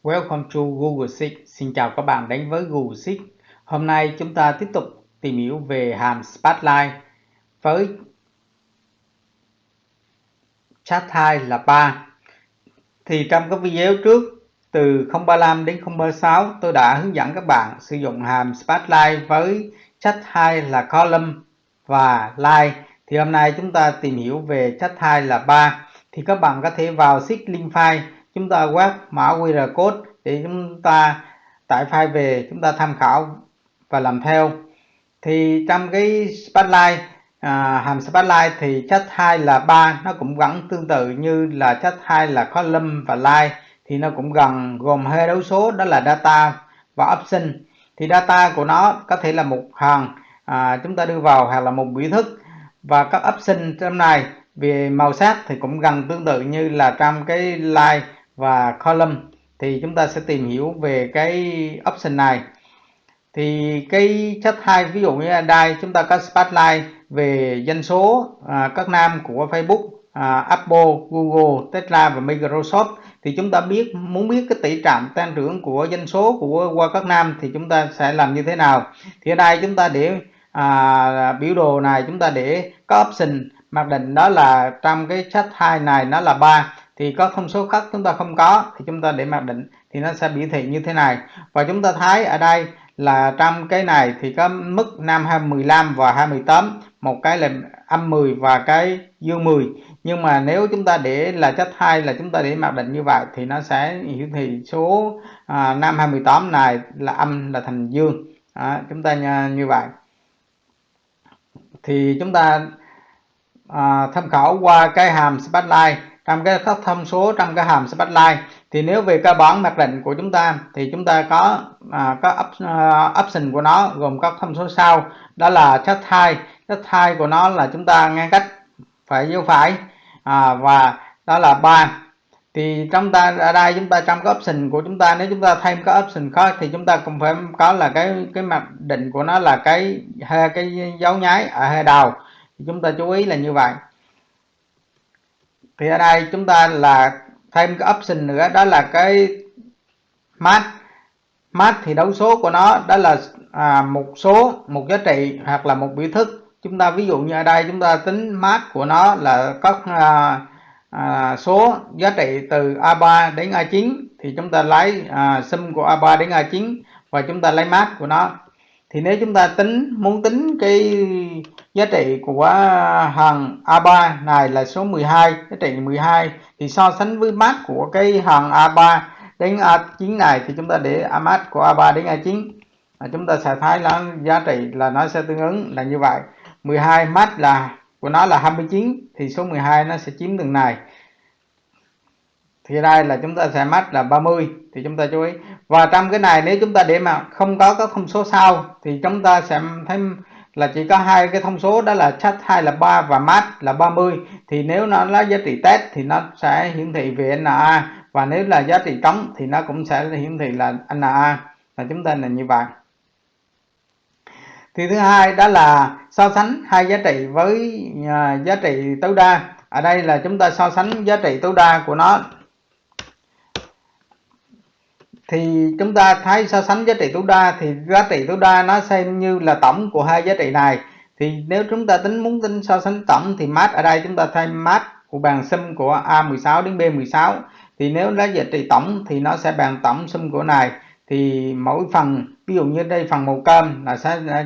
Welcome to Google Sheets. Xin chào các bạn đến với Google Sheets. Hôm nay chúng ta tiếp tục tìm hiểu về hàm Spotlight với chat type là 3. Thì trong cái video trước từ 035 đến 036 tôi đã hướng dẫn các bạn sử dụng hàm Spotlight với chat type là column và line. Thì hôm nay chúng ta tìm hiểu về chat type là 3. Thì các bạn có thể vào sheet link file, chúng ta quét mã QR code để chúng ta tải file về, chúng ta tham khảo và làm theo. Thì trong cái Spotlight, hàm Spotlight thì chat type là 3, nó cũng vẫn tương tự như là chat type là column và line, thì nó cũng gồm hai đấu số, đó là data và option. Thì data của nó có thể là một hàng chúng ta đưa vào, hoặc là một biểu thức, và các option trong này về màu sắc thì cũng gần tương tự như là trong cái line và column. Thì chúng ta sẽ tìm hiểu về cái option này. Thì cái chat type, ví dụ như ở đây chúng ta có Spotlight về doanh số các nam của Facebook, Apple, Google, Tesla và Microsoft. Thì chúng ta muốn biết cái tỷ trọng tăng trưởng của doanh số qua các năm thì chúng ta sẽ làm như thế nào. Thì ở đây chúng ta để biểu đồ này chúng ta để có option mặc định đó là trong cái chat type này nó là 3, thì có thông số khác chúng ta không có thì chúng ta để mặc định thì nó sẽ biểu thị như thế này. Và chúng ta thấy ở đây là trong cái này thì có mức năm 2015 và 2018, một cái là âm 10 và cái dương 10. Nhưng mà nếu chúng ta để là chat type là chúng ta để mặc định như vậy thì nó sẽ hiển thị số năm 2018 này là âm là thành dương. Chúng ta như vậy thì chúng ta tham khảo qua cái hàm Spotlight. Trong cái các thông số trong cái hàm Spotlight thì nếu về cơ bản mặc định của chúng ta thì chúng ta có option của nó gồm các thông số sau, đó là chat type của nó là chúng ta ngăn cách phải dấu phải, và đó là 3. Thì chúng ta ở đây chúng ta trong cái option của chúng ta, nếu chúng ta thêm cái option khác thì chúng ta cũng phải có là cái mặc định của nó là cái dấu nháy ở hai đầu. Thì chúng ta chú ý là như vậy. Thì ở đây chúng ta là thêm cái option nữa, đó là cái math thì đấu số của nó đó là một giá trị hoặc là một biểu thức. Chúng ta ví dụ như ở đây chúng ta tính math của nó là có số giá trị từ A3 đến A9, thì chúng ta lấy sum của A3 đến A9 và chúng ta lấy math của nó. Thì nếu chúng ta muốn tính cái giá trị của hàng A3 này là số 12, giá trị 12, thì so sánh với math của cái hàng A3 đến A9 này thì chúng ta để math của A3 đến A9, chúng ta sẽ thấy là giá trị là nó sẽ tương ứng là như vậy. 12 math là của nó là 29 thì số 12 nó sẽ chiếm từng này. Thì đây là chúng ta sẽ math là 30, thì chúng ta chú ý. Và trong cái này nếu chúng ta để mà không có các thông số sau thì chúng ta sẽ thấy là chỉ có hai cái thông số, đó là chat type là 3 và math là 30. Thì nếu nó là giá trị test thì nó sẽ hiển thị về NA, và nếu là giá trị trống thì nó cũng sẽ hiển thị là NA, là chúng ta là như vậy. Thì thứ hai đó là so sánh hai giá trị với giá trị tối đa. Ở đây là chúng ta so sánh giá trị tối đa của nó. Thì chúng ta thấy so sánh giá trị tối đa thì giá trị tối đa nó xem như là tổng của hai giá trị này. Thì nếu chúng ta muốn tính so sánh tổng thì math ở đây chúng ta thay math của bằng sum của A16 đến B16. Thì nếu lấy giá trị tổng thì nó sẽ bằng tổng sum của này. Thì mỗi phần, ví dụ như đây phần màu cam là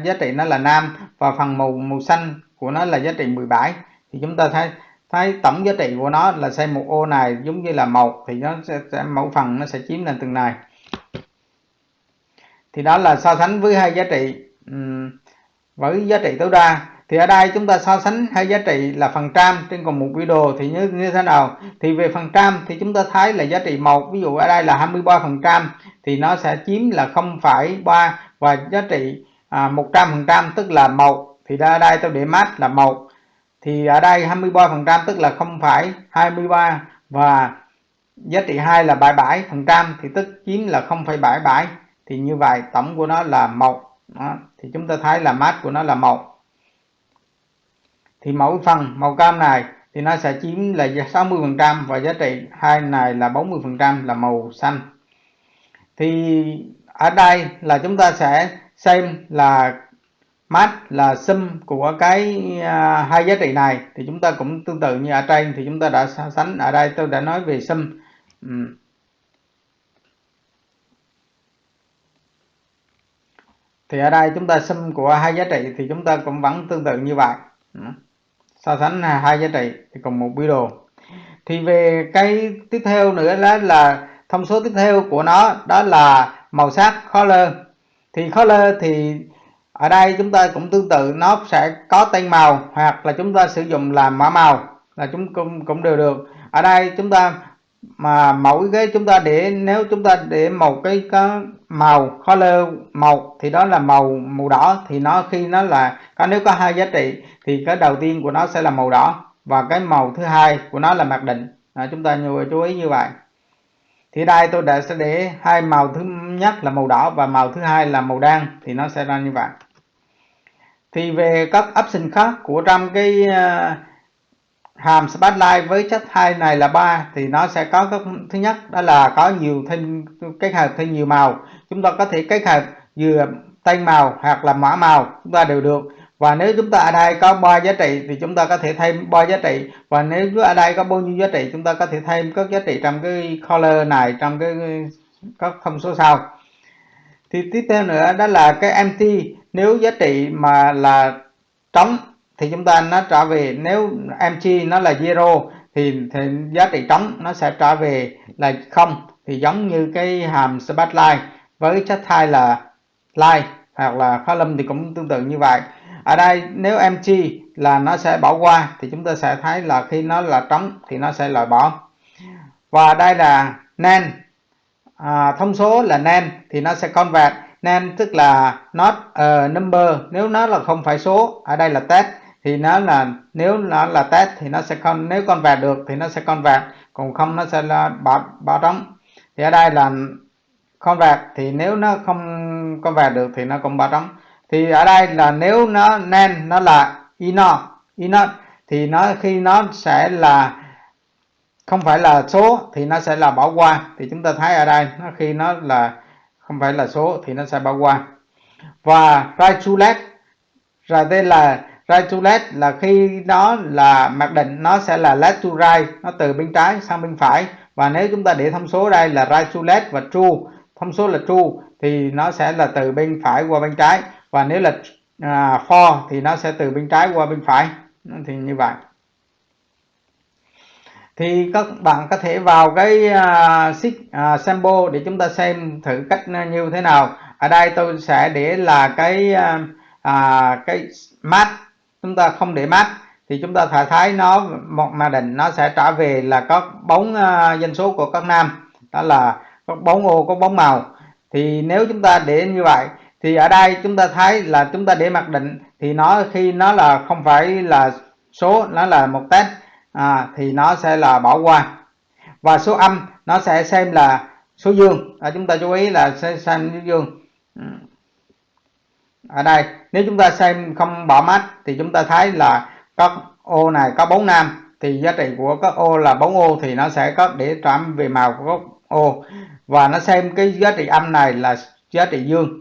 giá trị nó là 5, và phần màu xanh của nó là giá trị 17. Thì chúng ta thấy tổng giá trị của nó là xem một ô này giống như là 1, thì nó sẽ mỗi phần nó sẽ chiếm lên từng này. Thì đó là so sánh với hai giá trị với giá trị tối đa. Thì ở đây chúng ta so sánh hai giá trị là phần trăm trên cùng một biểu đồ thì như thế nào. Thì về phần trăm thì chúng ta thấy là giá trị 1, ví dụ ở đây là 23%, thì nó sẽ chiếm là 0,3, và giá trị 100% tức là 1, thì ở đây tôi để math là 1. Thì ở đây 23% tức là 0,23, và giá trị 2 là 77%, thì tức chiếm là 0,77. Thì như vậy tổng của nó là 1. Đó. Thì chúng ta thấy là math của nó là 1. Thì mỗi phần màu cam này thì nó sẽ chiếm là 60%, và giá trị 2 này là 40% là màu xanh. Thì ở đây là chúng ta sẽ xem là match là sum của cái hai giá trị này, thì chúng ta cũng tương tự như ở trên thì chúng ta đã so sánh. Ở đây tôi đã nói về sum. Thì ở đây chúng ta sum của hai giá trị thì chúng ta cũng vẫn tương tự như vậy. So sánh hai giá trị thì cùng một biểu đồ. Thì về cái tiếp theo nữa đó là thông số tiếp theo của nó, đó là màu sắc color. Thì color thì ở đây chúng ta cũng tương tự, nó sẽ có tên màu hoặc là chúng ta sử dụng làm mã màu là chúng cũng đều được. Ở đây chúng ta mà mỗi cái chúng ta để, nếu chúng ta để một cái có màu color một thì đó là màu đỏ, thì nó khi nó là nếu có hai giá trị thì cái đầu tiên của nó sẽ là màu đỏ và cái màu thứ hai của nó là mặc định. Chúng ta chú ý như vậy. Thì đây tôi sẽ để hai màu thứ nhất là màu đỏ và màu thứ hai là màu đen, thì nó sẽ ra như vậy. Thì về các option khác của trong cái hàm Spotlight với chất 2 này là 3 thì nó sẽ có các, thứ nhất đó là có nhiều thêm kết hợp thêm nhiều màu. Chúng ta có thể kết hợp vừa tên màu hoặc là mã màu, chúng ta đều được. Và nếu chúng ta ở đây có 3 giá trị thì chúng ta có thể thêm 3 giá trị, và nếu ở đây có bao nhiêu giá trị chúng ta có thể thêm các giá trị trong cái color này, trong cái các thông số sau. Thì tiếp theo nữa đó là cái empty. Nếu giá trị mà là trống thì chúng ta nó trả về, nếu empty nó là zero thì giá trị trống nó sẽ trả về là không. Thì giống như cái hàm Spotlight với chất thai là line hoặc là column thì cũng tương tự như vậy. Ở đây nếu empty là nó sẽ bỏ qua, thì chúng ta sẽ thấy là khi nó là trống thì nó sẽ loại bỏ. Và đây là none. Thông số là none thì nó sẽ convert. None tức là not a number, nếu nó là không phải số. Ở đây là test thì nó là, nếu nó là test thì nó sẽ nếu convert được thì nó sẽ convert, còn không nó sẽ là bỏ trống. Thì ở đây là convert thì nếu nó không convert được thì nó cũng bỏ trống. Thì ở đây là nếu nó none nó là inot thì nó khi nó sẽ là không phải là số thì nó sẽ là bỏ qua. Thì chúng ta thấy ở đây nó khi nó là không phải là số thì nó sẽ bỏ qua. Và right to left, rồi đây là right to left là khi nó là mặc định nó sẽ là left to right, nó từ bên trái sang bên phải. Và nếu chúng ta để thông số đây là right to left và true, thông số là true thì nó sẽ là từ bên phải qua bên trái. Và nếu là for thì nó sẽ từ bên trái qua bên phải. Thì như vậy. Thì các bạn có thể vào cái sample để chúng ta xem thử cách như thế nào. Ở đây tôi sẽ để là cái match. Chúng ta không để match thì chúng ta phải thấy nó một mà định nó sẽ trả về là có 4 doanh số của các nam, đó là có 4 ô có 4 màu. Thì nếu chúng ta để như vậy thì ở đây chúng ta thấy là chúng ta để mặc định thì nó khi nó là không phải là số, nó là một test thì nó sẽ là bỏ qua. Và số âm nó sẽ xem là số dương. Chúng ta chú ý là sẽ xem số dương. Ở đây nếu chúng ta xem không bỏ mắt thì chúng ta thấy là các ô này có 4 nam, thì giá trị của các ô là 4 ô thì nó sẽ có để trả về màu của các ô. Và nó xem cái giá trị âm này là giá trị dương.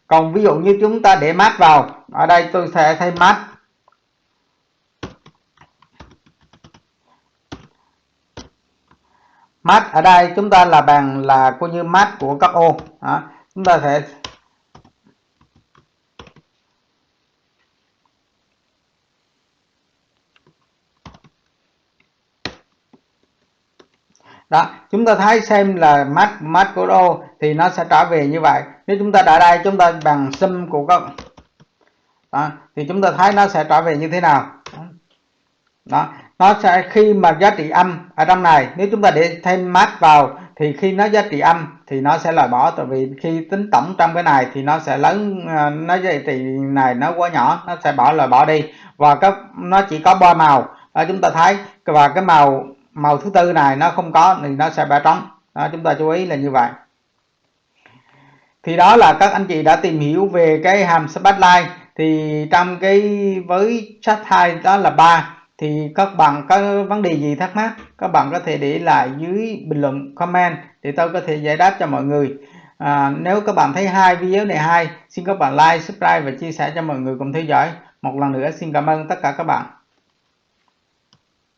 Còn ví dụ như chúng ta để mát vào, ở đây tôi sẽ thêm mát. Mát ở đây chúng ta là bằng là coi như mát của các ô. Chúng ta sẽ đó, chúng ta thấy xem là mát của ô thì nó sẽ trả về như vậy. Nếu chúng ta ở đây chúng ta bằng sum của các thì chúng ta thấy nó sẽ trả về như thế nào. Đó, nó sẽ khi mà giá trị âm ở trong này, nếu chúng ta để thêm mát vào thì khi nó giá trị âm thì nó sẽ loại bỏ, tại vì khi tính tổng trong cái này thì nó sẽ lớn, nó giá trị này nó quá nhỏ, nó sẽ loại bỏ đi. Và nó chỉ có 3 màu. Chúng ta thấy và cái màu thứ tư này nó không có thì nó sẽ bỏ trống. Chúng ta chú ý là như vậy. Thì đó là các anh chị đã tìm hiểu về cái hàm Spotlight. Thì trong cái với chat 2 đó là 3 Thì các bạn có vấn đề gì thắc mắc, các bạn có thể để lại dưới bình luận comment để tôi có thể giải đáp cho mọi người. Nếu các bạn thấy video này hay, xin các bạn like, subscribe và chia sẻ cho mọi người cùng theo dõi. Một lần nữa xin cảm ơn tất cả các bạn.